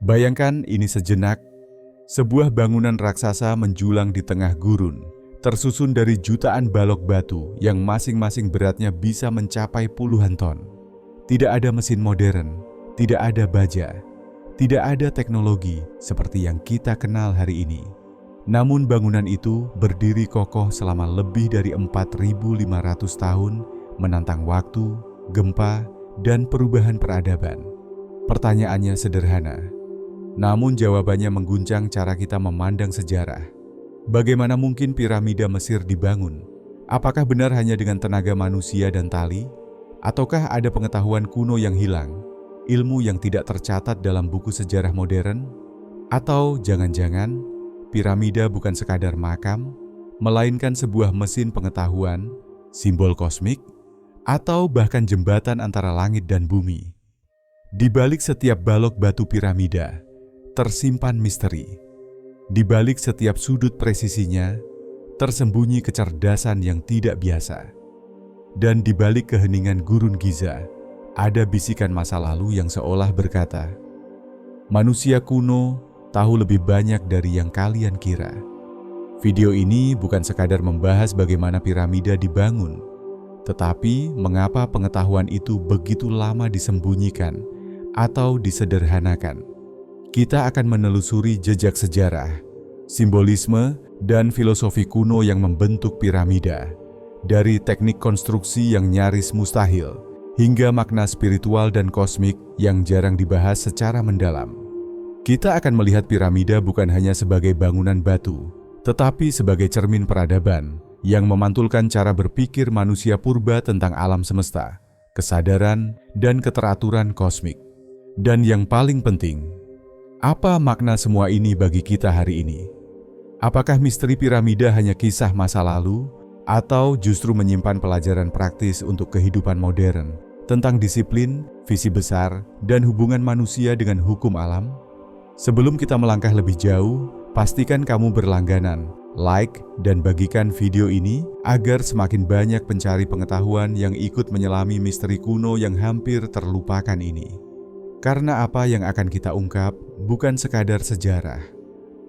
Bayangkan ini sejenak, sebuah bangunan raksasa menjulang di tengah gurun, tersusun dari jutaan balok batu yang masing-masing beratnya bisa mencapai puluhan ton. Tidak ada mesin modern, tidak ada baja, tidak ada teknologi seperti yang kita kenal hari ini. Namun bangunan itu berdiri kokoh selama lebih dari 4.500 tahun, menantang waktu, gempa, dan perubahan peradaban. Pertanyaannya sederhana, namun jawabannya mengguncang cara kita memandang sejarah. Bagaimana mungkin piramida Mesir dibangun? Apakah benar hanya dengan tenaga manusia dan tali? Ataukah ada pengetahuan kuno yang hilang, ilmu yang tidak tercatat dalam buku sejarah modern? Atau jangan-jangan piramida bukan sekadar makam, melainkan sebuah mesin pengetahuan, simbol kosmik, atau bahkan jembatan antara langit dan bumi? Di balik setiap balok batu piramida, tersimpan misteri. Di balik setiap sudut presisinya, tersembunyi kecerdasan yang tidak biasa. Dan di balik keheningan gurun Giza, ada bisikan masa lalu yang seolah berkata, manusia kuno tahu lebih banyak dari yang kalian kira. Video ini bukan sekadar membahas bagaimana piramida dibangun, tetapi mengapa pengetahuan itu begitu lama disembunyikan atau disederhanakan. Kita akan menelusuri jejak sejarah, simbolisme, dan filosofi kuno yang membentuk piramida, dari teknik konstruksi yang nyaris mustahil, hingga makna spiritual dan kosmik yang jarang dibahas secara mendalam. Kita akan melihat piramida bukan hanya sebagai bangunan batu, tetapi sebagai cermin peradaban yang memantulkan cara berpikir manusia purba tentang alam semesta, kesadaran, dan keteraturan kosmik. Dan yang paling penting, apa makna semua ini bagi kita hari ini? Apakah misteri piramida hanya kisah masa lalu, atau justru menyimpan pelajaran praktis untuk kehidupan modern tentang disiplin, visi besar, dan hubungan manusia dengan hukum alam? Sebelum kita melangkah lebih jauh, pastikan kamu berlangganan, like, dan bagikan video ini agar semakin banyak pencari pengetahuan yang ikut menyelami misteri kuno yang hampir terlupakan ini. Karena apa yang akan kita ungkap bukan sekadar sejarah,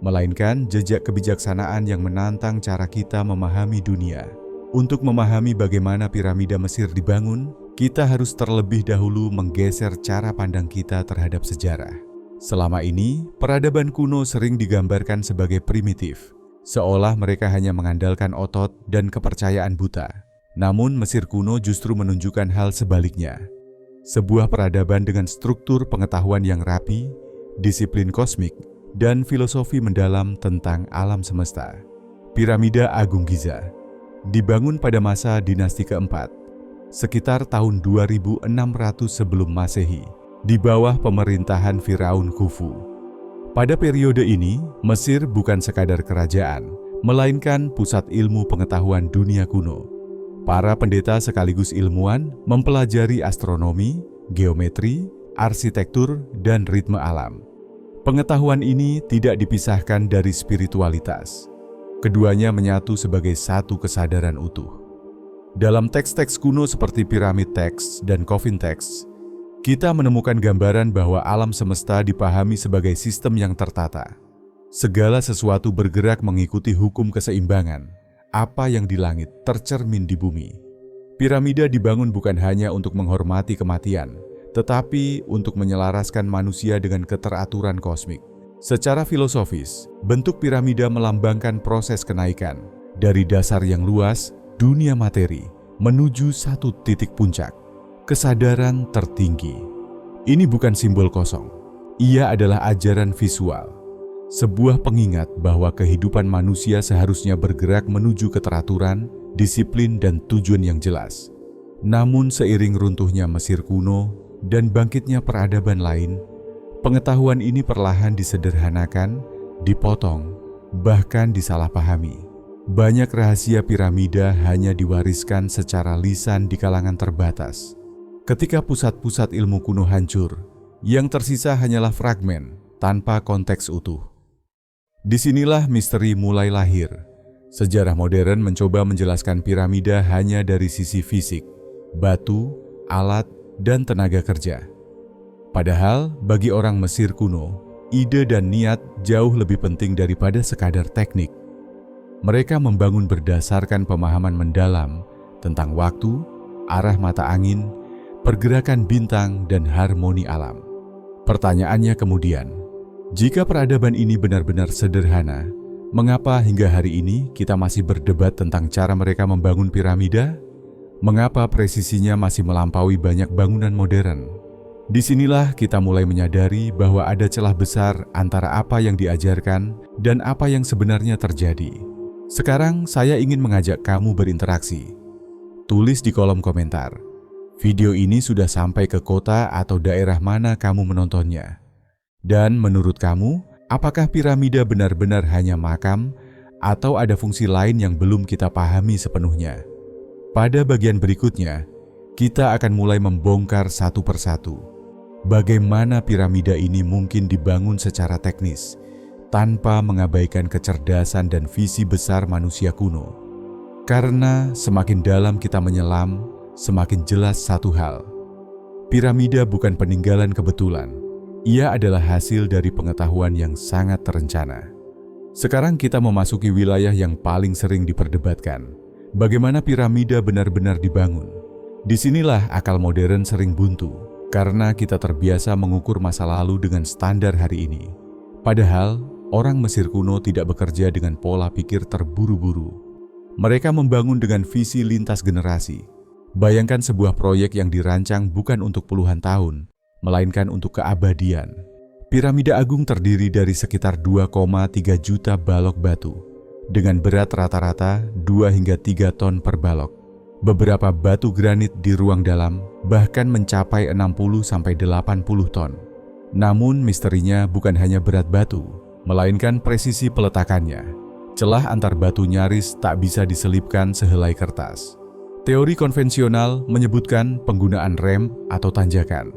melainkan jejak kebijaksanaan yang menantang cara kita memahami dunia. Untuk memahami bagaimana piramida Mesir dibangun, kita harus terlebih dahulu menggeser cara pandang kita terhadap sejarah. Selama ini, peradaban kuno sering digambarkan sebagai primitif, seolah mereka hanya mengandalkan otot dan kepercayaan buta. Namun Mesir kuno justru menunjukkan hal sebaliknya. Sebuah peradaban dengan struktur pengetahuan yang rapi, disiplin kosmik, dan filosofi mendalam tentang alam semesta. Piramida Agung Giza dibangun pada masa dinasti keempat, sekitar tahun 2600 sebelum Masehi, di bawah pemerintahan Firaun Khufu. Pada periode ini, Mesir bukan sekadar kerajaan, melainkan pusat ilmu pengetahuan dunia kuno. Para pendeta sekaligus ilmuwan mempelajari astronomi, geometri, arsitektur, dan ritme alam. Pengetahuan ini tidak dipisahkan dari spiritualitas. Keduanya menyatu sebagai satu kesadaran utuh. Dalam teks-teks kuno seperti piramid teks dan coffin teks, kita menemukan gambaran bahwa alam semesta dipahami sebagai sistem yang tertata. Segala sesuatu bergerak mengikuti hukum keseimbangan. Apa yang di langit tercermin di bumi. Piramida dibangun bukan hanya untuk menghormati kematian, tetapi untuk menyelaraskan manusia dengan keteraturan kosmik. Secara filosofis, bentuk piramida melambangkan proses kenaikan dari dasar yang luas, dunia materi, menuju satu titik puncak, kesadaran tertinggi. Ini bukan simbol kosong. Ia adalah ajaran visual. Sebuah pengingat bahwa kehidupan manusia seharusnya bergerak menuju keteraturan, disiplin, dan tujuan yang jelas. Namun seiring runtuhnya Mesir kuno dan bangkitnya peradaban lain, pengetahuan ini perlahan disederhanakan, dipotong, bahkan disalahpahami. Banyak rahasia piramida hanya diwariskan secara lisan di kalangan terbatas. Ketika pusat-pusat ilmu kuno hancur, yang tersisa hanyalah fragmen tanpa konteks utuh. Disinilah misteri mulai lahir. Sejarah modern mencoba menjelaskan piramida hanya dari sisi fisik, batu, alat, dan tenaga kerja. Padahal bagi orang Mesir kuno, ide dan niat jauh lebih penting daripada sekadar teknik. Mereka membangun berdasarkan pemahaman mendalam tentang waktu, arah mata angin, pergerakan bintang, dan harmoni alam. Pertanyaannya kemudian, jika peradaban ini benar-benar sederhana, mengapa hingga hari ini kita masih berdebat tentang cara mereka membangun piramida? Mengapa presisinya masih melampaui banyak bangunan modern? Disinilah kita mulai menyadari bahwa ada celah besar antara apa yang diajarkan dan apa yang sebenarnya terjadi. Sekarang saya ingin mengajak kamu berinteraksi. Tulis di kolom komentar, video ini sudah sampai ke kota atau daerah mana kamu menontonnya. Dan menurut kamu, apakah piramida benar-benar hanya makam atau ada fungsi lain yang belum kita pahami sepenuhnya? Pada bagian berikutnya, kita akan mulai membongkar satu persatu bagaimana piramida ini mungkin dibangun secara teknis tanpa mengabaikan kecerdasan dan visi besar manusia kuno. Karena semakin dalam kita menyelam, semakin jelas satu hal. Piramida bukan peninggalan kebetulan. Ia adalah hasil dari pengetahuan yang sangat terencana. Sekarang kita memasuki wilayah yang paling sering diperdebatkan. Bagaimana piramida benar-benar dibangun? Disinilah akal modern sering buntu, karena kita terbiasa mengukur masa lalu dengan standar hari ini. Padahal, orang Mesir kuno tidak bekerja dengan pola pikir terburu-buru. Mereka membangun dengan visi lintas generasi. Bayangkan sebuah proyek yang dirancang bukan untuk puluhan tahun, melainkan untuk keabadian. Piramida Agung terdiri dari sekitar 2,3 juta balok batu, dengan berat rata-rata 2 hingga 3 ton per balok. Beberapa batu granit di ruang dalam bahkan mencapai 60-80 ton. Namun misterinya bukan hanya berat batu, melainkan presisi peletakannya. Celah antar batu nyaris tak bisa diselipkan sehelai kertas. Teori konvensional menyebutkan penggunaan rem atau tanjakan.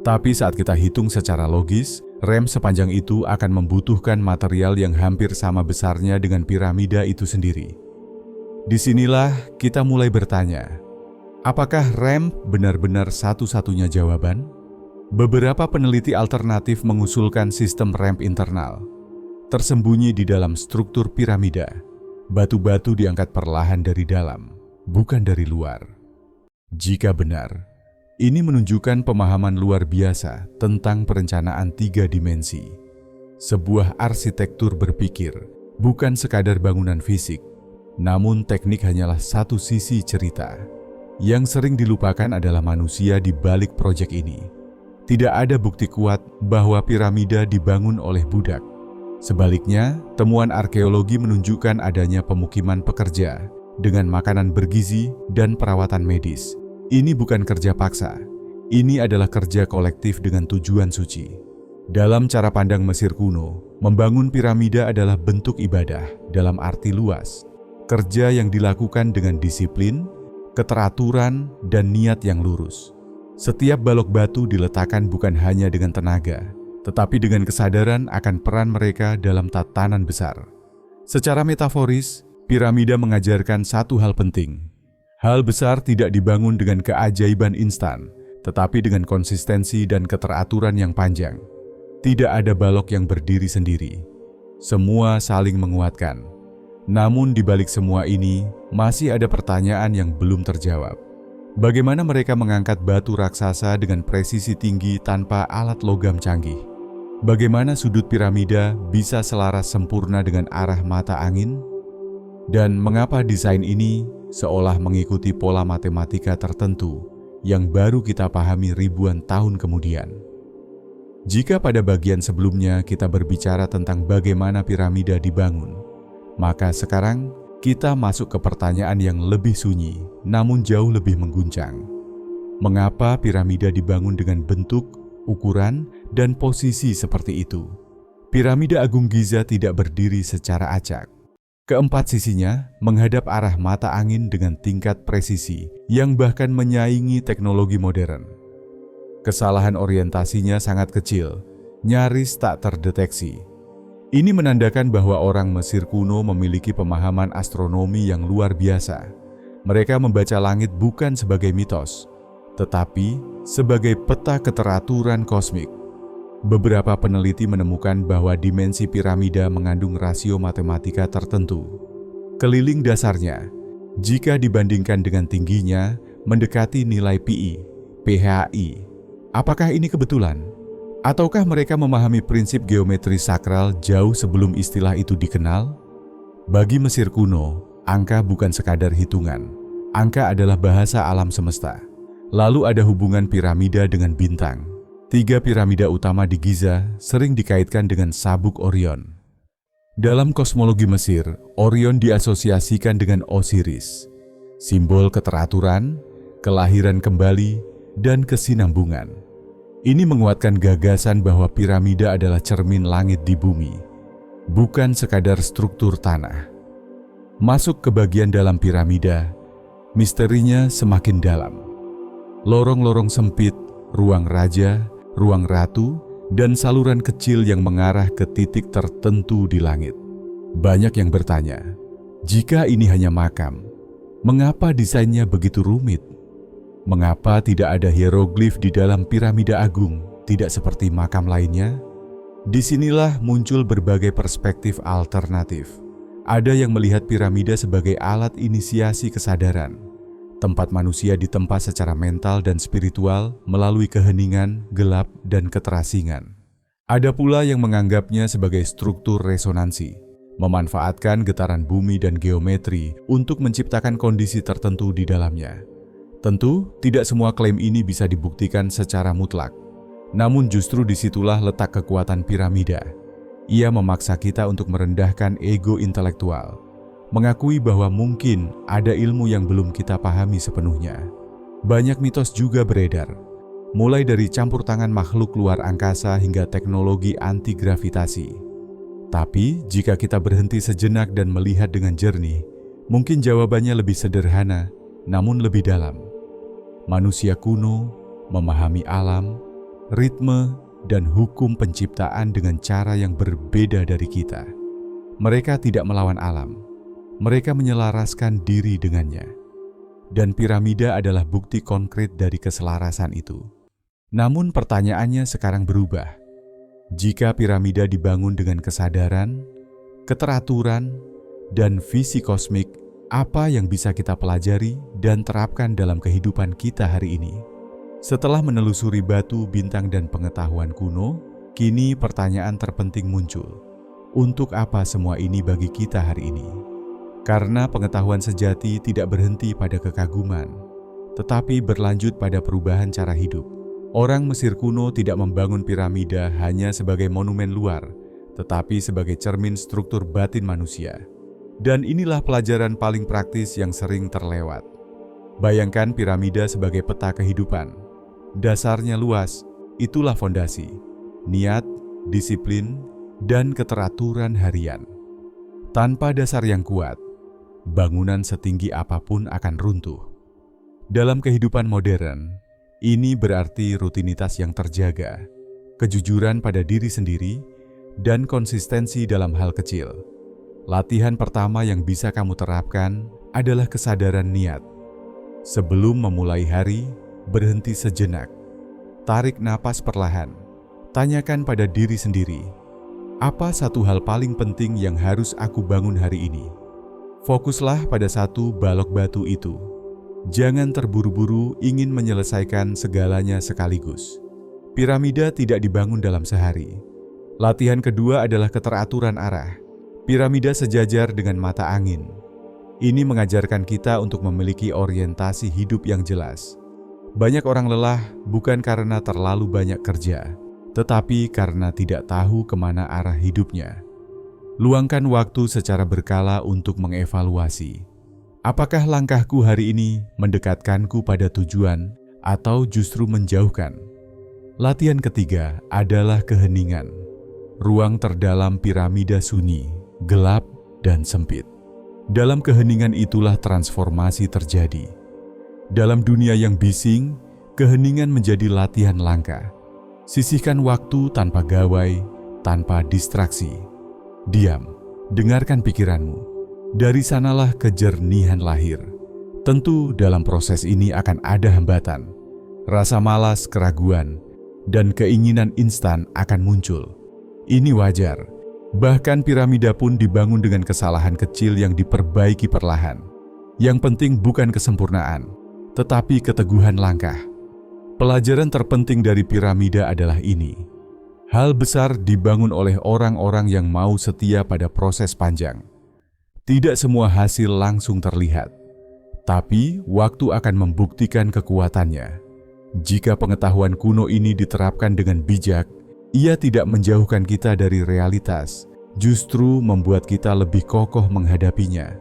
Tapi saat kita hitung secara logis, rem sepanjang itu akan membutuhkan material yang hampir sama besarnya dengan piramida itu sendiri. Disinilah kita mulai bertanya, apakah rem benar-benar satu-satunya jawaban? Beberapa peneliti alternatif mengusulkan sistem rem internal, tersembunyi di dalam struktur piramida. Batu-batu diangkat perlahan dari dalam, bukan dari luar. Jika benar, ini menunjukkan pemahaman luar biasa tentang perencanaan 3 dimensi. Sebuah arsitektur berpikir, bukan sekadar bangunan fisik, namun teknik hanyalah satu sisi cerita. Yang sering dilupakan adalah manusia di balik proyek ini. Tidak ada bukti kuat bahwa piramida dibangun oleh budak. Sebaliknya, temuan arkeologi menunjukkan adanya pemukiman pekerja dengan makanan bergizi dan perawatan medis. Ini bukan kerja paksa, ini adalah kerja kolektif dengan tujuan suci. Dalam cara pandang Mesir kuno, membangun piramida adalah bentuk ibadah dalam arti luas. Kerja yang dilakukan dengan disiplin, keteraturan, dan niat yang lurus. Setiap balok batu diletakkan bukan hanya dengan tenaga, tetapi dengan kesadaran akan peran mereka dalam tatanan besar. Secara metaforis, piramida mengajarkan satu hal penting. Hal besar tidak dibangun dengan keajaiban instan, tetapi dengan konsistensi dan keteraturan yang panjang. Tidak ada balok yang berdiri sendiri. Semua saling menguatkan. Namun di balik semua ini, masih ada pertanyaan yang belum terjawab. Bagaimana mereka mengangkat batu raksasa dengan presisi tinggi tanpa alat logam canggih? Bagaimana sudut piramida bisa selaras sempurna dengan arah mata angin? Dan mengapa desain ini seolah mengikuti pola matematika tertentu yang baru kita pahami ribuan tahun kemudian? Jika pada bagian sebelumnya kita berbicara tentang bagaimana piramida dibangun, maka sekarang kita masuk ke pertanyaan yang lebih sunyi, namun jauh lebih mengguncang. Mengapa piramida dibangun dengan bentuk, ukuran, dan posisi seperti itu? Piramida Agung Giza tidak berdiri secara acak. Keempat sisinya menghadap arah mata angin dengan tingkat presisi yang bahkan menyaingi teknologi modern. Kesalahan orientasinya sangat kecil, nyaris tak terdeteksi. Ini menandakan bahwa orang Mesir kuno memiliki pemahaman astronomi yang luar biasa. Mereka membaca langit bukan sebagai mitos, tetapi sebagai peta keteraturan kosmik. Beberapa peneliti menemukan bahwa dimensi piramida mengandung rasio matematika tertentu. Keliling dasarnya, jika dibandingkan dengan tingginya, mendekati nilai PI, PHI. Apakah ini kebetulan? Ataukah mereka memahami prinsip geometri sakral jauh sebelum istilah itu dikenal? Bagi Mesir kuno, angka bukan sekadar hitungan. Angka adalah bahasa alam semesta. Lalu ada hubungan piramida dengan bintang. 3 piramida utama di Giza sering dikaitkan dengan sabuk Orion. Dalam kosmologi Mesir, Orion diasosiasikan dengan Osiris, simbol keteraturan, kelahiran kembali, dan kesinambungan. Ini menguatkan gagasan bahwa piramida adalah cermin langit di bumi, bukan sekadar struktur tanah. Masuk ke bagian dalam piramida, misterinya semakin dalam. Lorong-lorong sempit, ruang raja, ruang ratu, dan saluran kecil yang mengarah ke titik tertentu di langit. Banyak yang bertanya, jika ini hanya makam, mengapa desainnya begitu rumit? Mengapa tidak ada hieroglif di dalam piramida agung, tidak seperti makam lainnya? Disinilah muncul berbagai perspektif alternatif. Ada yang melihat piramida sebagai alat inisiasi kesadaran, tempat manusia ditempa secara mental dan spiritual melalui keheningan, gelap, dan keterasingan. Ada pula yang menganggapnya sebagai struktur resonansi, memanfaatkan getaran bumi dan geometri untuk menciptakan kondisi tertentu di dalamnya. Tentu, tidak semua klaim ini bisa dibuktikan secara mutlak. Namun justru disitulah letak kekuatan piramida. Ia memaksa kita untuk merendahkan ego intelektual, mengakui bahwa mungkin ada ilmu yang belum kita pahami sepenuhnya. Banyak mitos juga beredar, mulai dari campur tangan makhluk luar angkasa hingga teknologi anti-gravitasi. Tapi, jika kita berhenti sejenak dan melihat dengan jernih, mungkin jawabannya lebih sederhana, namun lebih dalam. Manusia kuno memahami alam, ritme, dan hukum penciptaan dengan cara yang berbeda dari kita. Mereka tidak melawan alam. Mereka menyelaraskan diri dengannya. Dan piramida adalah bukti konkret dari keselarasan itu. Namun pertanyaannya sekarang berubah. Jika piramida dibangun dengan kesadaran, keteraturan, dan visi kosmik, apa yang bisa kita pelajari dan terapkan dalam kehidupan kita hari ini? Setelah menelusuri batu, bintang, dan pengetahuan kuno, kini pertanyaan terpenting muncul. Untuk apa semua ini bagi kita hari ini? Karena pengetahuan sejati tidak berhenti pada kekaguman, tetapi berlanjut pada perubahan cara hidup. Orang Mesir kuno tidak membangun piramida hanya sebagai monumen luar, tetapi sebagai cermin struktur batin manusia. Dan inilah pelajaran paling praktis yang sering terlewat. Bayangkan piramida sebagai peta kehidupan. Dasarnya luas, itulah fondasi, niat, disiplin, dan keteraturan harian. Tanpa dasar yang kuat, bangunan setinggi apapun akan runtuh. Dalam kehidupan modern, ini berarti rutinitas yang terjaga, kejujuran pada diri sendiri, dan konsistensi dalam hal kecil. Latihan pertama yang bisa kamu terapkan adalah kesadaran niat. Sebelum memulai hari, berhenti sejenak. Tarik napas perlahan. Tanyakan pada diri sendiri, apa satu hal paling penting yang harus aku bangun hari ini? Fokuslah pada satu balok batu itu. Jangan terburu-buru ingin menyelesaikan segalanya sekaligus. Piramida tidak dibangun dalam sehari. Latihan kedua adalah keteraturan arah. Piramida sejajar dengan mata angin. Ini mengajarkan kita untuk memiliki orientasi hidup yang jelas. Banyak orang lelah bukan karena terlalu banyak kerja, tetapi karena tidak tahu kemana arah hidupnya. Luangkan waktu secara berkala untuk mengevaluasi. Apakah langkahku hari ini mendekatkanku pada tujuan atau justru menjauhkan? Latihan ketiga adalah keheningan. Ruang terdalam piramida sunyi, gelap, dan sempit. Dalam keheningan itulah transformasi terjadi. Dalam dunia yang bising, keheningan menjadi latihan langka. Sisihkan waktu tanpa gawai, tanpa distraksi. Diam, dengarkan pikiranmu. Dari sanalah kejernihan lahir. Tentu dalam proses ini akan ada hambatan, rasa malas, keraguan, dan keinginan instan akan muncul. Ini wajar. Bahkan piramida pun dibangun dengan kesalahan kecil yang diperbaiki perlahan. Yang penting bukan kesempurnaan, tetapi keteguhan langkah. Pelajaran terpenting dari piramida adalah ini. Hal besar dibangun oleh orang-orang yang mau setia pada proses panjang. Tidak semua hasil langsung terlihat, tapi waktu akan membuktikan kekuatannya. Jika pengetahuan kuno ini diterapkan dengan bijak, ia tidak menjauhkan kita dari realitas, justru membuat kita lebih kokoh menghadapinya.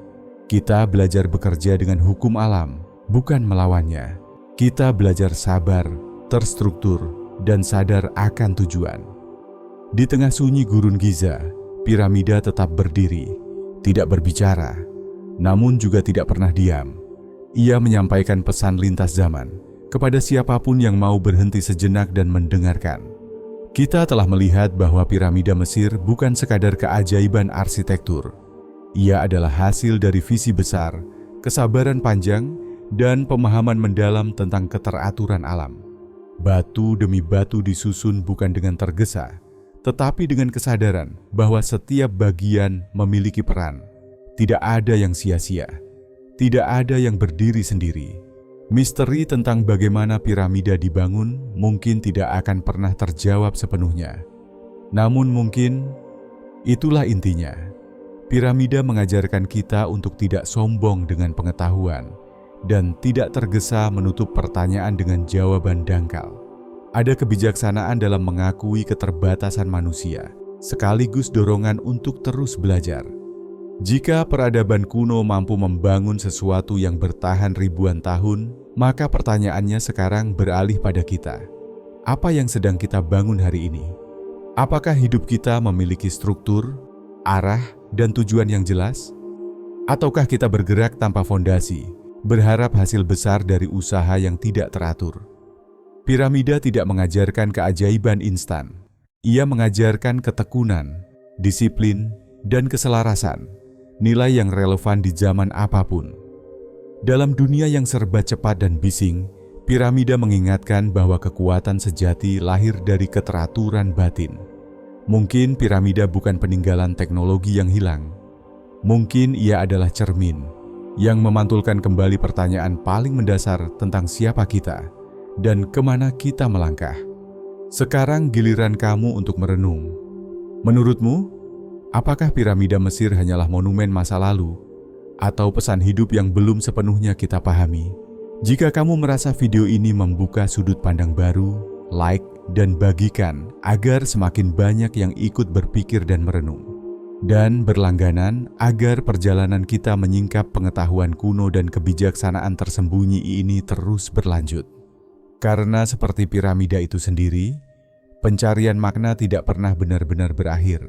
Kita belajar bekerja dengan hukum alam, bukan melawannya. Kita belajar sabar, terstruktur, dan sadar akan tujuan. Di tengah sunyi gurun Giza, piramida tetap berdiri, tidak berbicara, namun juga tidak pernah diam. Ia menyampaikan pesan lintas zaman kepada siapapun yang mau berhenti sejenak dan mendengarkan. Kita telah melihat bahwa piramida Mesir bukan sekadar keajaiban arsitektur. Ia adalah hasil dari visi besar, kesabaran panjang, dan pemahaman mendalam tentang keteraturan alam. Batu demi batu disusun bukan dengan tergesa, tetapi dengan kesadaran bahwa setiap bagian memiliki peran. Tidak ada yang sia-sia, tidak ada yang berdiri sendiri. Misteri tentang bagaimana piramida dibangun mungkin tidak akan pernah terjawab sepenuhnya. Namun mungkin itulah intinya. Piramida mengajarkan kita untuk tidak sombong dengan pengetahuan dan tidak tergesa menutup pertanyaan dengan jawaban dangkal. Ada kebijaksanaan dalam mengakui keterbatasan manusia, sekaligus dorongan untuk terus belajar. Jika peradaban kuno mampu membangun sesuatu yang bertahan ribuan tahun, maka pertanyaannya sekarang beralih pada kita. Apa yang sedang kita bangun hari ini? Apakah hidup kita memiliki struktur, arah, dan tujuan yang jelas? Ataukah kita bergerak tanpa fondasi, berharap hasil besar dari usaha yang tidak teratur? Piramida tidak mengajarkan keajaiban instan. Ia mengajarkan ketekunan, disiplin, dan keselarasan. Nilai yang relevan di zaman apapun. Dalam dunia yang serba cepat dan bising, piramida mengingatkan bahwa kekuatan sejati lahir dari keteraturan batin. Mungkin piramida bukan peninggalan teknologi yang hilang. Mungkin ia adalah cermin yang memantulkan kembali pertanyaan paling mendasar tentang siapa kita dan kemana kita melangkah. Sekarang giliran kamu untuk merenung. Menurutmu, apakah piramida Mesir hanyalah monumen masa lalu atau pesan hidup yang belum sepenuhnya kita pahami? Jika kamu merasa video ini membuka sudut pandang baru, like dan bagikan agar semakin banyak yang ikut berpikir dan merenung. Dan berlangganan agar perjalanan kita menyingkap pengetahuan kuno dan kebijaksanaan tersembunyi ini terus berlanjut. Karena seperti piramida itu sendiri, pencarian makna tidak pernah benar-benar berakhir.